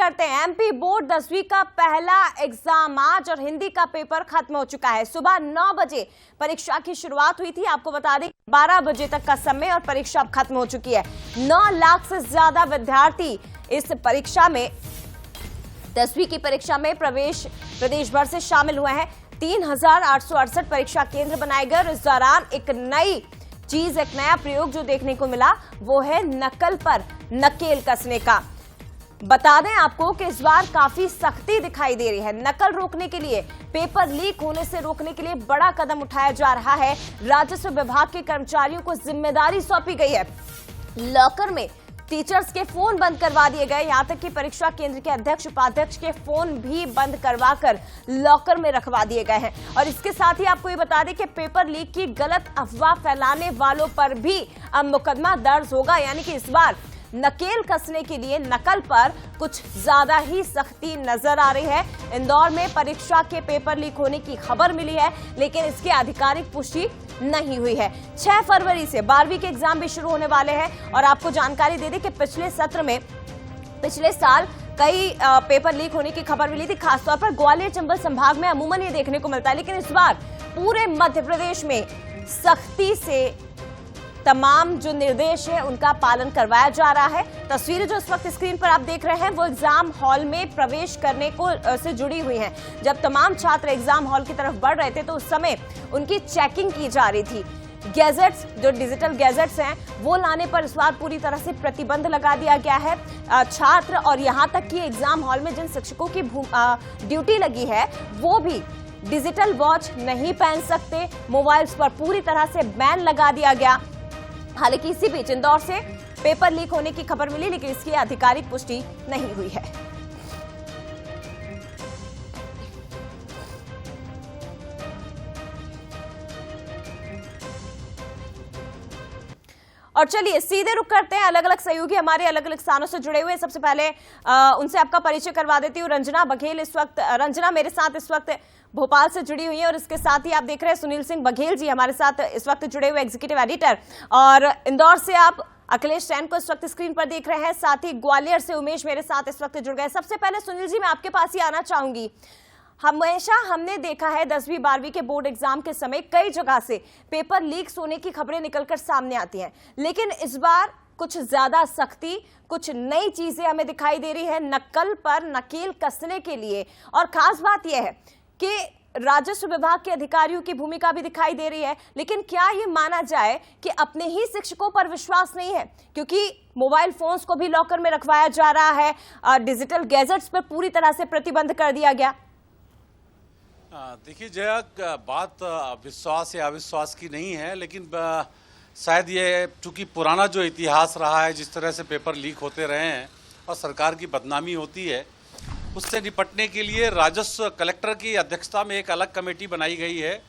करते हैं। MP board 10वीं का पहला एग्जाम आज और हिंदी का पेपर खत्म हो चुका है। सुबह 9 बजे परीक्षा की शुरुआत हुई थी। आपको बता दें 12 बजे तक का समय और परीक्षा अब खत्म हो चुकी है। 9 लाख से ज्यादा विद्यार्थी इस परीक्षा में 10वीं की परीक्षा में प्रदेश भर से शामिल हुए हैं। 3,868 परीक्षा केंद्र बनाए गए और इस दौरान एक नया प्रयोग जो देखने को मिला वो है नकल पर नकेल कसने का। बता दें आपको कि इस बार काफी सख्ती दिखाई दे रही है। नकल रोकने के लिए, पेपर लीक होने से रोकने के लिए बड़ा कदम उठाया जा रहा है। राजस्व विभाग के कर्मचारियों को जिम्मेदारी सौंपी गई है। लॉकर में टीचर्स के फोन बंद करवा दिए गए। यहां तक कि परीक्षा केंद्र के अध्यक्ष उपाध्यक्ष के फोन भी बंद करवाकर लॉकर में रखवा दिए गए हैं। और इसके साथ ही आपको ये बता दें कि पेपर लीक की गलत अफवाह फैलाने वालों पर भी अब मुकदमा दर्ज होगा। यानी कि इस बार नकेल कसने के लिए नकल पर कुछ ज्यादा ही सख्ती नजर आ रही है। इंदौर में परीक्षा के पेपर लीक होने की खबर मिली है, लेकिन इसकी आधिकारिक पुष्टि नहीं हुई है। 6 फरवरी से 12वीं के एग्जाम भी शुरू होने वाले हैं। और आपको जानकारी दे दें कि पिछले सत्र में पिछले साल कई पेपर लीक होने की खबर मिली थी। खासतौर पर ग्वालियर चंबल संभाग में अमूमन ये देखने को मिलता है, लेकिन इस बार पूरे मध्य प्रदेश में सख्ती से तमाम जो निर्देश है उनका पालन करवाया जा रहा है। तस्वीरें जो इस वक्त स्क्रीन पर आप देख रहे हैं वो एग्जाम हॉल में प्रवेश करने को से जुड़ी हुई हैं। जब तमाम छात्र एग्जाम हॉल की तरफ बढ़ रहे थे तो उस समय उनकी चेकिंग की जा रही थी। गैजेट्स, जो डिजिटल गैजेट्स हैं वो लाने पर इस बार पूरी तरह से प्रतिबंध लगा दिया गया है। छात्र और यहाँ तक कि एग्जाम हॉल में जिन शिक्षकों की ड्यूटी लगी है वो भी डिजिटल वॉच नहीं पहन सकते। मोबाइल्स पर पूरी तरह से बैन लगा दिया गया। हालांकि इसी बीच इंदौर से पेपर लीक होने की खबर मिली, लेकिन इसकी आधिकारिक पुष्टि नहीं हुई है। और चलिए सीधे रुक करते हैं। अलग अलग सहयोगी हमारे अलग अलग स्थानों से जुड़े हुए हैं। सबसे पहले उनसे आपका परिचय करवा देती हूँ। रंजना बघेल रंजना मेरे साथ इस वक्त भोपाल से जुड़ी हुई है और इसके साथ ही आप देख रहे हैं सुनील सिंह बघेल जी हमारे साथ इस वक्त जुड़े हुए एग्जीक्यूटिव एडिटर। और इंदौर से आप अखिलेश सैन को इस वक्त स्क्रीन पर देख रहे हैं। साथ ही ग्वालियर से उमेश मेरे साथ इस वक्त जुड़ गए। सबसे पहले सुनील जी मैं आपके पास ही आना चाहूंगी। हमेशा हमने देखा है 10वीं 12वीं के बोर्ड एग्जाम के समय कई जगह से पेपर लीक्स होने की खबरें निकलकर सामने आती हैं, लेकिन इस बार कुछ ज्यादा सख्ती, कुछ नई चीजें हमें दिखाई दे रही है नकल पर नकेल कसने के लिए। और खास बात यह है कि राजस्व विभाग के अधिकारियों की भूमिका भी दिखाई दे रही है। लेकिन क्या ये माना जाए कि अपने ही शिक्षकों पर विश्वास नहीं है, क्योंकि मोबाइल फोन्स को भी लॉकर में रखवाया जा रहा है, डिजिटल गैजेट्स पर पूरी तरह से प्रतिबंध कर दिया गया। देखिए जया, बात विश्वास या अविश्वास की नहीं है, लेकिन शायद ये चूंकि पुराना जो इतिहास रहा है, जिस तरह से पेपर लीक होते रहे हैं और सरकार की बदनामी होती है, उससे निपटने के लिए राजस्व कलेक्टर की अध्यक्षता में एक अलग कमेटी बनाई गई है।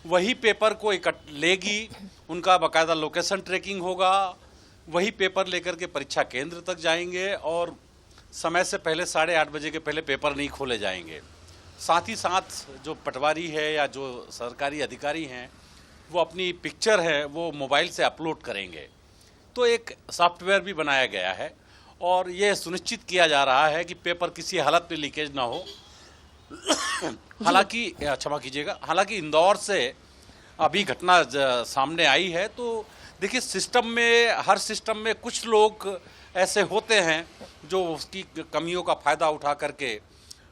वही पेपर को लेगी, उनका बाकायदा लोकेशन ट्रैकिंग होगा, वही पेपर लेकर के परीक्षा केंद्र तक जाएंगे और समय से पहले 8:30 बजे के पहले पेपर नहीं खोले जाएंगे। साथ ही साथ जो पटवारी है या जो सरकारी अधिकारी हैं वो अपनी पिक्चर है वो मोबाइल से अपलोड करेंगे। तो एक सॉफ्टवेयर भी बनाया गया है और ये सुनिश्चित किया जा रहा है कि पेपर किसी हालत में लीकेज ना हो। हालांकि क्षमा कीजिएगा, हालांकि इंदौर से अभी घटना सामने आई है, तो देखिए सिस्टम में, हर सिस्टम में कुछ लोग ऐसे होते हैं जो उसकी कमियों का फायदा उठा करके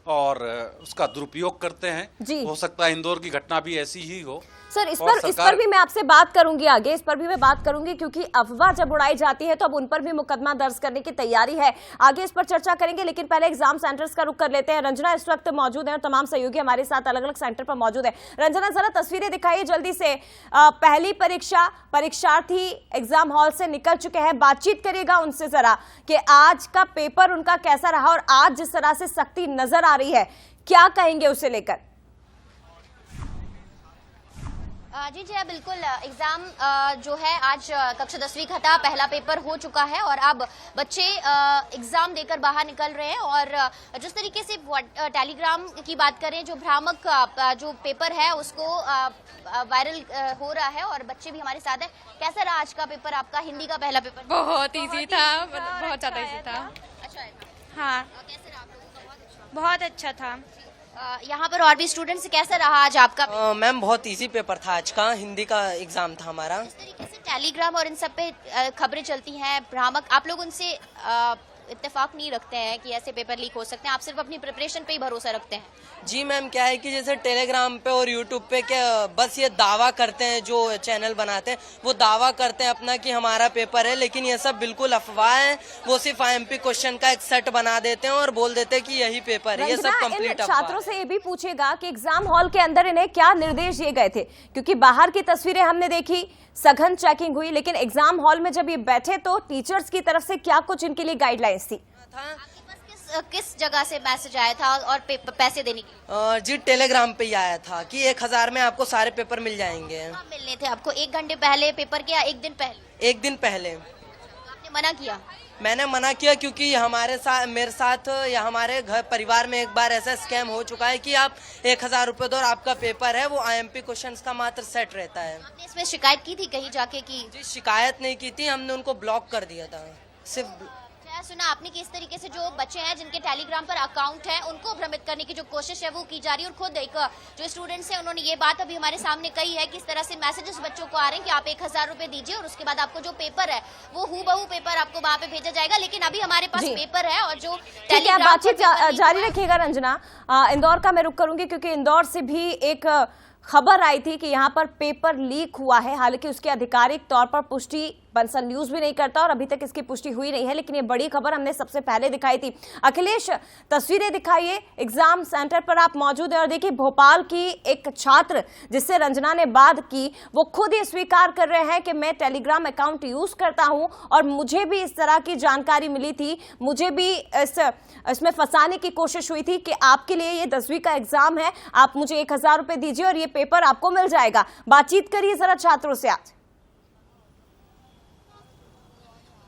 और उसका दुरुपयोग करते हैं। हो सकता है इंदौर की घटना भी ऐसी ही हो। सर इस पर भी मैं आपसे बात करूंगी आगे, इस पर भी मैं बात करूंगी, क्योंकि अफवाह जब उड़ाई जाती है तो अब उन पर भी मुकदमा दर्ज करने की तैयारी है। आगे इस पर चर्चा करेंगे, लेकिन पहले एग्जाम सेंटर्स का रुख कर लेते हैं। रंजना इस वक्त मौजूद है और तमाम सहयोगी हमारे साथ अलग अलग सेंटर पर मौजूद है। रंजना जरा तस्वीरें दिखाइए जल्दी से। पहली परीक्षार्थी एग्जाम हॉल से निकल चुके हैं, बातचीत करिएगा उनसे जरा कि आज का पेपर उनका कैसा रहा और आज जिस तरह से सख्ती नजर आ रही है क्या कहेंगे उसे लेकर। जी जया, बिल्कुल एग्जाम जो है आज कक्षा 10वीं का था, पहला पेपर हो चुका है और अब बच्चे एग्जाम देकर बाहर निकल रहे हैं। और जिस तरीके से टेलीग्राम की बात करें, जो भ्रामक जो पेपर है उसको वायरल हो रहा है और बच्चे भी हमारे साथ हैं। कैसा रहा आज का पेपर आपका, हिंदी का पहला पेपर? बहुत इजी था, बहुत ज्यादा इजी था। अच्छा है। हाँ, कैसे रहा आपका बहुत अच्छा था। यहाँ पर और भी स्टूडेंट्स, कैसा रहा आज आपका? मैम बहुत इजी पेपर था आज का, हिंदी का एग्जाम था हमारा। इस तरीके से टेलीग्राम और इन सब पे खबरें चलती हैं भ्रामक, आप लोग उनसे इत्तेफाक नहीं रखते हैं कि ऐसे पेपर लीक हो सकते हैं, आप सिर्फ अपनी प्रिपरेशन पे ही भरोसा रखते हैं? जी मैम, क्या है कि जैसे टेलीग्राम पे और यूट्यूब पे क्या बस ये दावा करते हैं, जो चैनल बनाते हैं वो दावा करते हैं अपना कि हमारा पेपर है, लेकिन ये सब बिल्कुल अफवाह है। वो सिर्फ आईएमपी क्वेश्चन का एक सेट बना देते हैं और बोल देते हैं कि यही पेपर है। ये सब कंप्लीट अफवाह है। छात्रों से ये भी पूछेगा कि एग्जाम हॉल के अंदर इन्हें क्या निर्देश दिए गए थे, क्योंकि बाहर की तस्वीरें हमने देखी, सघन चेकिंग हुई, लेकिन एग्जाम हॉल में जब ये बैठे तो टीचर्स की तरफ से क्या कुछ इनके लिए गाइडलाइंस थी? आपके पास किस जगह से मैसेज आया था और पैसे देने की? जी टेलीग्राम पे ही आया था कि 1000 में आपको सारे पेपर मिल जाएंगे। कब मिलने थे आपको? 1 घंटे पहले पेपर के या 1 दिन पहले? 1 दिन पहले। आपने मना किया? मैंने मना किया क्योंकि मेरे साथ या हमारे घर परिवार में एक बार ऐसा स्कैम हो चुका है कि आप 1000 रुपए दो और आपका पेपर है, वो आईएमपी क्वेश्चंस का मात्र सेट रहता है। आपने इसमें शिकायत की थी कहीं जाके? की जी शिकायत नहीं की थी, हमने उनको ब्लॉक कर दिया था सिर्फ। मैं सुना आपने कि इस तरीके से जो बच्चे हैं जिनके टेलीग्राम पर अकाउंट है उनको भ्रमित करने की जो कोशिश है वो की जा रही है, और खुद एक जो स्टूडेंट्स हैं उन्होंने ये बात अभी हमारे सामने कही है कि इस तरह से मैसेजेस बच्चों को आ रहे हैं कि आप 1000 रुपए दीजिए और उसके बाद आपको जो पेपर है वो हूबहू पेपर आपको वहां पे भेजा जाएगा। लेकिन अभी हमारे पास पेपर है और जो ठीक है, बातचीत जारी रखिएगा रंजना। इंदौर का मैं रुख करूंगी क्योंकि इंदौर से भी एक खबर आई थी कि यहाँ पर पेपर लीक हुआ है। हालांकि उसकी आधिकारिक तौर पर पुष्टि बंसल न्यूज भी नहीं करता और अभी तक इसकी पुष्टि हुई नहीं है, लेकिन ये बड़ी खबर हमने सबसे पहले दिखाई थी। अखिलेश, तस्वीरें दिखाइए, एग्जाम सेंटर पर आप मौजूद हैं और देखिए भोपाल की एक छात्र जिससे रंजना ने बात की, वो खुद ही स्वीकार कर रहे हैं कि मैं टेलीग्राम अकाउंट यूज करता हूं और मुझे भी इस तरह की जानकारी मिली थी, मुझे भी इसमें फंसाने की कोशिश हुई थी कि आपके लिए ये 10वीं का एग्जाम है, आप मुझे 1000 रुपए दीजिए और ये पेपर आपको मिल जाएगा। बातचीत करिए जरा छात्रों से आज।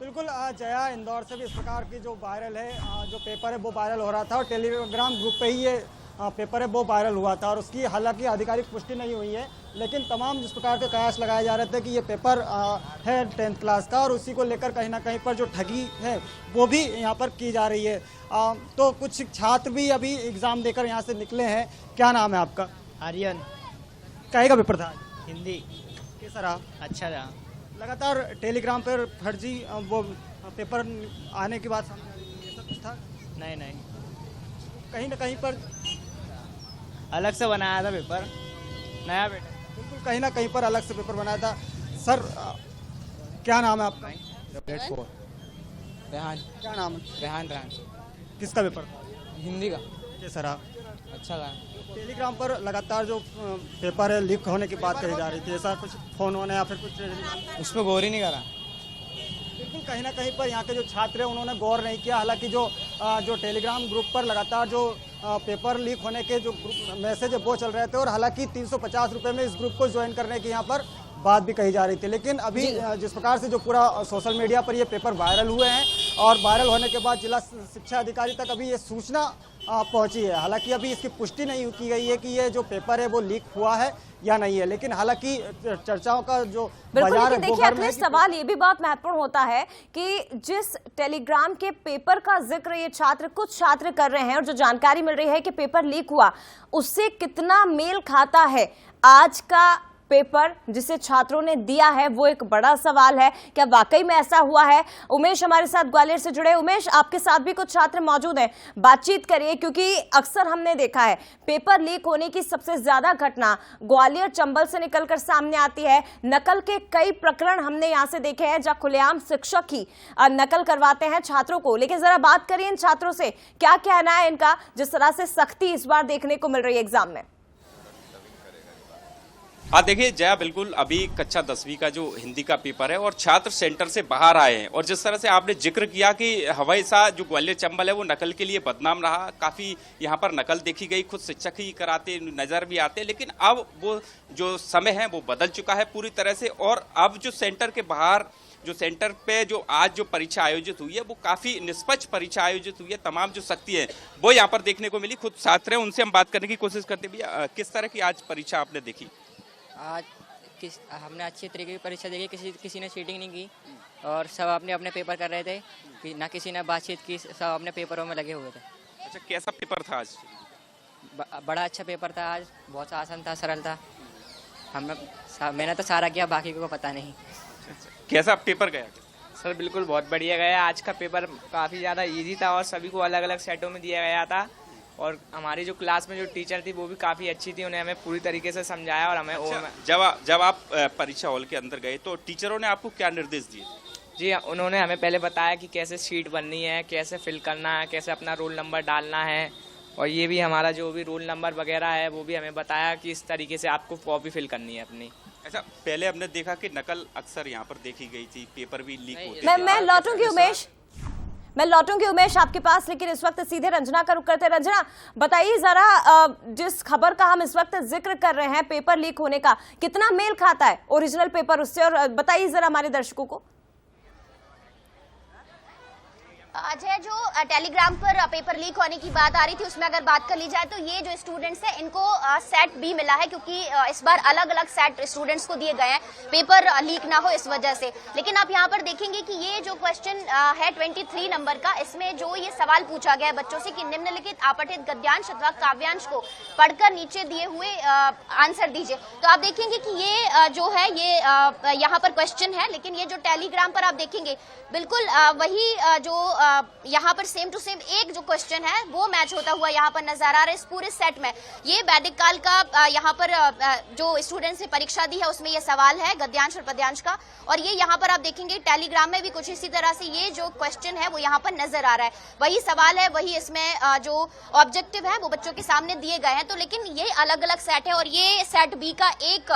बिल्कुल जया, इंदौर से भी इस प्रकार की जो वायरल है, जो पेपर है वो वायरल हो रहा था और टेलीग्राम ग्रुप पे ही ये पेपर है वो वायरल हुआ था और उसकी हालांकि आधिकारिक पुष्टि नहीं हुई है, लेकिन तमाम जिस प्रकार के कयास लगाए जा रहे थे कि ये पेपर है 10th क्लास का और उसी को लेकर कहीं ना कहीं पर जो ठगी है वो भी यहाँ पर की जा रही है। तो कुछ छात्र भी अभी एग्ज़ाम देकर यहाँ से निकले हैं। क्या नाम है आपका? आर्यन। काहे का पेपर था? हिंदी। कैसा रहा? अच्छा रहा। लगातार टेलीग्राम पर फर्जी वो पेपर आने की बात सामने आ रही है, ऐसा कुछ था? नहीं नहीं, कहीं ना कहीं पर अलग से बनाया था पेपर, नया बेटा। बिल्कुल कहीं ना कहीं पर अलग से पेपर बनाया था। सर क्या नाम है आपका? रेहान। क्या नाम है? रेहान। किसका पेपर था? हिंदी का। कैसा रहा? अच्छा रहा। टेलीग्राम पर लगातार जो पेपर है लीक होने की बात कही जा रही थी, ऐसा कुछ फोन होने या फिर कुछ उस पर गौर ही नहीं करा। बिल्कुल कहीं ना कहीं पर यहाँ के जो छात्र हैं उन्होंने गौर नहीं किया। हालांकि जो टेलीग्राम ग्रुप पर लगातार जो पेपर लीक होने के जो मैसेज है वो चल रहे थे और हालांकि 350 रुपये में इस ग्रुप को ज्वाइन करने की यहाँ पर बात भी कही जा रही थी, लेकिन अभी जिस प्रकार से जो पूरा सोशल मीडिया पर ये पेपर वायरल हुए हैं और वायरल होने के बाद जिला शिक्षा अधिकारी तक अभी ये सूचना पहुंची है। हालांकि अभी इसकी पुष्टि नहीं की गई है कि ये जो पेपर है वो लीक हुआ है या नहीं है, लेकिन हालांकि चर्चाओं का जो बाजार है वो देखिए अखिलेश, सवाल ये भी बहुत महत्वपूर्ण होता है कि जिस टेलीग्राम के पेपर का जिक्र ये कुछ छात्र कर रहे हैं और जो जानकारी मिल रही है कि पेपर लीक हुआ, उससे कितना मेल खाता है आज का पेपर जिसे छात्रों ने दिया है, वो एक बड़ा सवाल है। क्या वाकई में ऐसा हुआ है? उमेश हमारे साथ ग्वालियर से जुड़े। उमेश, आपके साथ भी कुछ छात्र मौजूद हैं, बातचीत करिए, क्योंकि अक्सर हमने देखा है पेपर लीक होने की सबसे ज्यादा घटना ग्वालियर चंबल से निकलकर सामने आती है। नकल के कई प्रकरण हमने यहां से देखे हैं जहां खुलेआम शिक्षक ही नकल करवाते हैं छात्रों को। लेकिन जरा बात करिए इन छात्रों से, क्या कहना है इनका जिस तरह से सख्ती इस बार देखने को मिल रही है एग्जाम में? हाँ देखिए जया, बिल्कुल अभी कक्षा 10वीं का जो हिंदी का पेपर है और छात्र सेंटर से बाहर आए हैं और जिस तरह से आपने जिक्र किया कि हमेशा जो ग्वालियर चंबल है वो नकल के लिए बदनाम रहा, काफ़ी यहाँ पर नकल देखी गई, खुद शिक्षक ही कराते नजर भी आते, लेकिन अब वो जो समय है वो बदल चुका है पूरी तरह से। और अब जो सेंटर के बाहर जो सेंटर पे जो आज जो परीक्षा आयोजित हुई है वो काफ़ी निष्पक्ष परीक्षा आयोजित हुई है, तमाम जो सख्ती है वो यहाँ पर देखने को मिली। खुद छात्र हैं, उनसे हम बात करने की कोशिश करते भी। किस तरह की आज परीक्षा आपने देखी? आज हमने अच्छी तरीके की परीक्षा देखी, किसी ने चीटिंग नहीं की और सब अपने अपने पेपर कर रहे थे, ना किसी ने बातचीत की, सब अपने पेपरों में लगे हुए थे। अच्छा, कैसा पेपर था आज? बड़ा अच्छा पेपर था आज, बहुत आसान था, सरल था। मैंने तो सारा किया, बाकी को पता नहीं। कैसा पेपर गया? सर बिल्कुल बहुत बढ़िया गया। आज का पेपर काफ़ी ज़्यादा इजी था और सभी को अलग अलग सेटों में दिया गया था। और हमारी जो क्लास में जो टीचर थी वो भी काफ़ी अच्छी थी, उन्हें हमें पूरी तरीके से समझाया और हमें जब आप परीक्षा हॉल के अंदर गए तो टीचरों ने आपको क्या निर्देश दिए? जी, उन्होंने हमें पहले बताया कि कैसे शीट बननी है, कैसे फिल करना है, कैसे अपना रोल नंबर डालना है, और ये भी हमारा जो भी रोल नंबर वगैरह है वो भी हमें बताया कि इस तरीके से आपको कॉपी फिल करनी है अपनी। ऐसा पहले हमने देखा कि नकल अक्सर यहाँ पर देखी गई थी, पेपर भी लीक होते थे। मैं लौटूंगी उमेश आपके पास, लेकिन इस वक्त सीधे रंजना का रुख करते हैं। रंजना, बताइए जरा, जिस खबर का हम इस वक्त जिक्र कर रहे हैं पेपर लीक होने का, कितना मेल खाता है ओरिजिनल पेपर उससे, और बताइए जरा हमारे दर्शकों को। अजय, जो टेलीग्राम पर पेपर लीक होने की बात आ रही थी उसमें अगर बात कर ली जाए तो ये जो स्टूडेंट्स हैं इनको सेट भी मिला है, क्योंकि इस बार अलग अलग सेट स्टूडेंट्स को दिए गए हैं पेपर लीक ना हो इस वजह से। लेकिन आप यहाँ पर देखेंगे कि ये जो क्वेश्चन है 23 नंबर का, इसमें जो ये सवाल पूछा गया है बच्चों से कि निम्नलिखित आपठित गद्यांश अथवा काव्यांश को पढ़कर नीचे दिए हुए आंसर दीजिए। तो आप देखेंगे कि ये जो है ये यहाँ पर क्वेश्चन है, लेकिन ये जो टेलीग्राम पर आप देखेंगे बिल्कुल वही जो यहाँ पर सेम टू सेम एक जो क्वेश्चन है वो मैच होता हुआ यहाँ पर नजर आ रहा है इस पूरे सेट में। ये वैदिक काल का यहाँ पर जो स्टूडेंट्स ने परीक्षा दी है उसमें ये सवाल है गद्यांश और पद्यांश का, और ये यहाँ पर आप देखेंगे टेलीग्राम में भी कुछ इसी तरह से ये जो क्वेश्चन है वो यहाँ पर नजर आ रहा है, वही सवाल है, वही इसमें जो ऑब्जेक्टिव है वो बच्चों के सामने दिए गए हैं। तो लेकिन ये अलग अलग सेट है और ये सेट बी का एक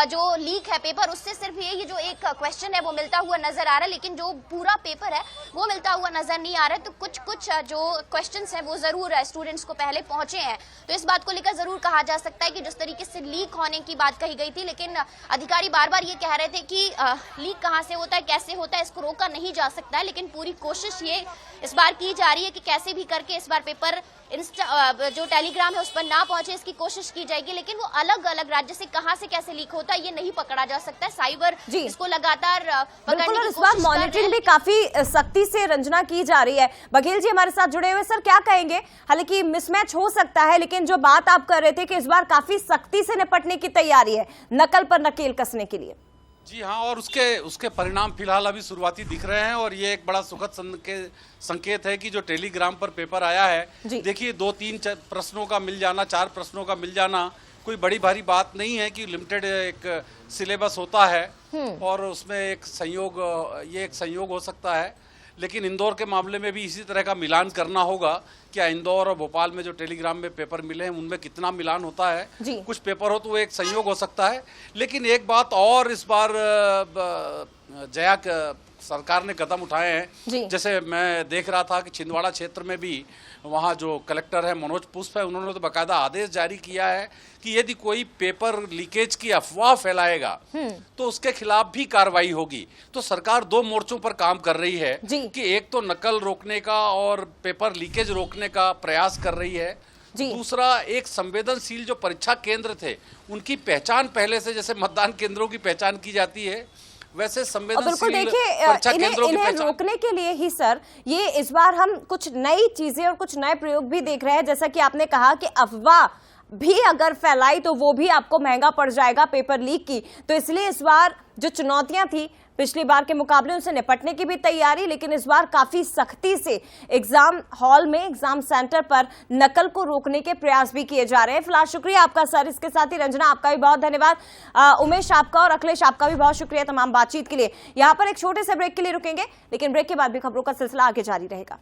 जो लीक है पेपर, उससे सिर्फ ये जो एक क्वेश्चन है वो मिलता हुआ नजर आ रहा है, लेकिन जो पूरा पेपर है वो मिलता हुआ नजर नहीं आ रहा है। तो कुछ जो क्वेश्चंस हैं वो जरूर स्टूडेंट्स को पहले पहुंचे हैं, तो इस बात को लेकर जरूर कहा जा सकता है कि जिस तरीके से लीक होने की बात कही गई थी, लेकिन अधिकारी बार बार ये कह रहे थे कि लीक कहां से होता है, कैसे होता है, इसको रोका नहीं जा सकता है। लेकिन पूरी कोशिश ये इस बार की जा रही है कि कैसे भी करके इस बार पेपर जो टेलीग्राम है उस पर ना पहुंचे, इसकी कोशिश की जाएगी। लेकिन वो अलग अलग राज्य से कहां से कैसे लीक होता है ये नहीं पकड़ा जा सकता है, साइबर इसको लगातार पकड़ने की कोशिश कर रहे हैं। मॉनिटरिंग भी काफी सख्ती से रंजना की जा रही है। बघेल जी हमारे साथ जुड़े हुए, सर क्या कहेंगे? हालांकि मिसमैच हो सकता है, लेकिन जो बात आप कर रहे थे कि इस बार काफी सख्ती से निपटने की तैयारी है नकल पर नकेल कसने के लिए। जी हाँ, और उसके परिणाम फिलहाल अभी शुरुआती दिख रहे हैं, और ये एक बड़ा सुखद संकेत है कि जो टेलीग्राम पर पेपर आया है, देखिए 2-3 प्रश्नों का मिल जाना, 4 प्रश्नों का मिल जाना कोई बड़ी भारी बात नहीं है कि लिमिटेड एक सिलेबस होता है और उसमें एक संयोग हो सकता है। लेकिन इंदौर के मामले में भी इसी तरह का मिलान करना होगा। क्या इंदौर और भोपाल में जो टेलीग्राम में पेपर मिले हैं उनमें कितना मिलान होता है? कुछ पेपर हो तो वो एक संयोग हो सकता है। लेकिन एक बात और इस बार जया सरकार ने कदम उठाए हैं। जैसे मैं देख रहा था कि छिंदवाड़ा क्षेत्र में भी वहाँ जो कलेक्टर है मनोज पुष्प है, उन्होंने तो बाकायदा आदेश जारी किया है कि यदि कोई पेपर लीकेज की अफवाह फैलाएगा तो उसके खिलाफ भी कार्रवाई होगी। तो सरकार 2 मोर्चों पर काम कर रही है कि एक तो नकल रोकने का और पेपर लीकेज रोकने का प्रयास कर रही है, दूसरा एक संवेदनशील जो परीक्षा केंद्र थे उनकी पहचान पहले से जैसे मतदान केंद्रों की पहचान की जाती है वैसे संवेदनशील परीक्षा केंद्रों की पहचान रोकने के लिए ही सर ये इस बार हम कुछ नई चीजें और कुछ नए प्रयोग भी देख रहे हैं। जैसा कि आपने कहा कि अफवाह भी अगर फैलाई तो वो भी आपको महंगा पड़ जाएगा पेपर लीक की। तो इसलिए इस बार जो चुनौतियां थी पिछली बार के मुकाबले उनसे निपटने की भी तैयारी, लेकिन इस बार काफी सख्ती से एग्जाम हॉल में एग्जाम सेंटर पर नकल को रोकने के प्रयास भी किए जा रहे हैं। फिलहाल शुक्रिया आपका सर, इसके साथ ही रंजना आपका भी बहुत धन्यवाद, उमेश आपका और अखिलेश आपका भी बहुत शुक्रिया तमाम बातचीत के लिए। यहाँ पर एक छोटे से ब्रेक के लिए रुकेंगे, लेकिन ब्रेक के बाद भी खबरों का सिलसिला आगे जारी रहेगा।